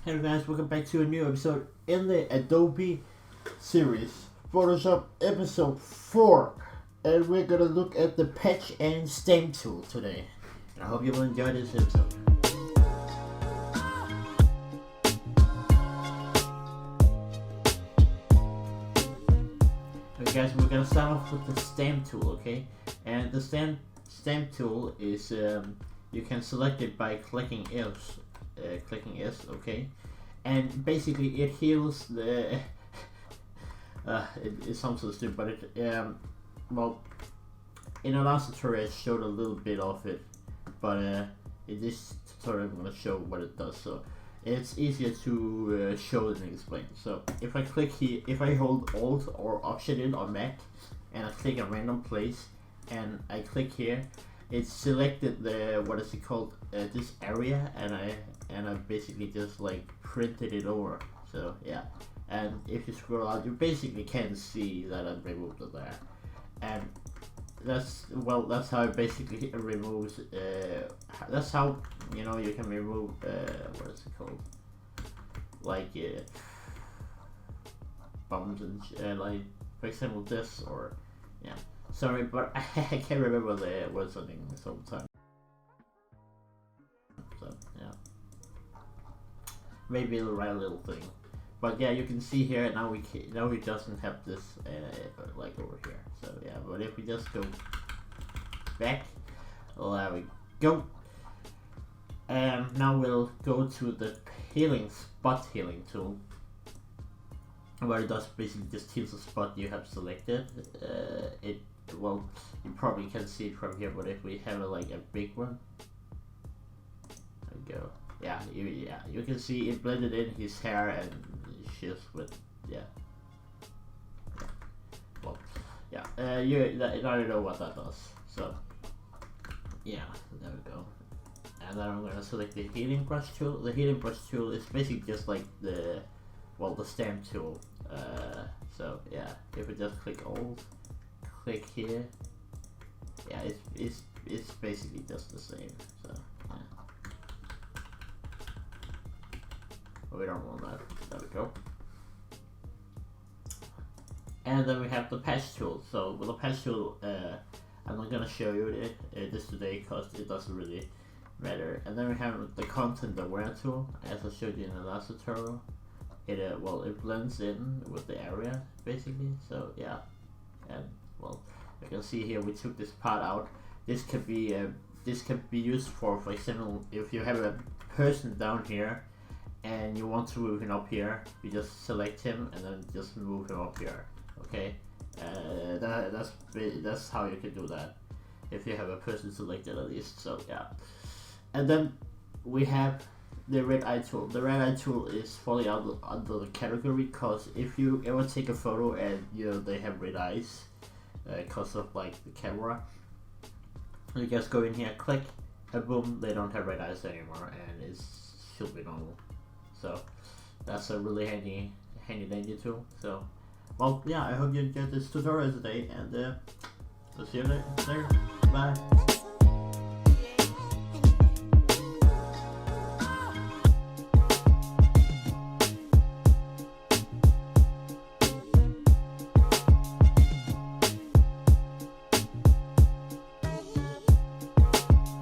Hey guys, welcome back to a new episode in the Adobe Series, Photoshop episode 4, and we're gonna look at the patch and stamp tool today. I hope you will enjoy this episode. Okay guys, we're gonna start off with the stamp tool, okay? And the stamp tool is, you can select it by clicking S, okay? And basically it heals the it sounds so stupid, but it well, in the last tutorial I showed a little bit of it, but in this tutorial I'm gonna show what it does, so it's easier to show than explain. So if I click here, if I hold Alt or Option in on Mac and I click a random place and I click here, it's selected the, what is it called, this area, and I basically just like printed it over. So yeah, and if you scroll out, you basically can see that I've removed it there, and that's how it basically removes. That's how you can remove what is it called, like bumps and like, for example, this, or yeah. Sorry, but I can't remember the words on English all the time. So yeah, maybe it'll write a little thing, but yeah, you can see here now we doesn't have this like over here. So yeah, but if we just go back, there we go, and now we'll go to the spot healing tool, where it does basically just heals the spot you have selected. Well, you probably can see it from here, but if we have like a big one, there we go. Yeah, you can see it blended in his hair and shit with, yeah. Well, yeah, now you know what that does. So yeah, there we go. And then I'm gonna select the healing brush tool. The healing brush tool is basically just like the stamp tool. So yeah, if we just click Alt, click here, yeah, it's basically just the same. So yeah, but we don't want that. There we go. And then we have the patch tool. So with the patch tool, I'm not gonna show you this today because it doesn't really matter. And then we have the content aware tool, as I showed you in the last tutorial. It blends in with the area basically. So yeah, and well, you can see here we took this part out. This can be used for example, if you have a person down here and you want to move him up here, you just select him and then just move him up here. Okay, that's how you can do that if you have a person selected at least. So yeah, and then we have the red eye tool. The red eye tool is falling under the category because if you ever take a photo and they have red eyes because of like the camera, you just go in here, click, and boom, they don't have red eyes anymore, and it should be normal. So that's a really handy tool. So well, yeah, I hope you enjoyed this tutorial today, and I'll see you later. Bye.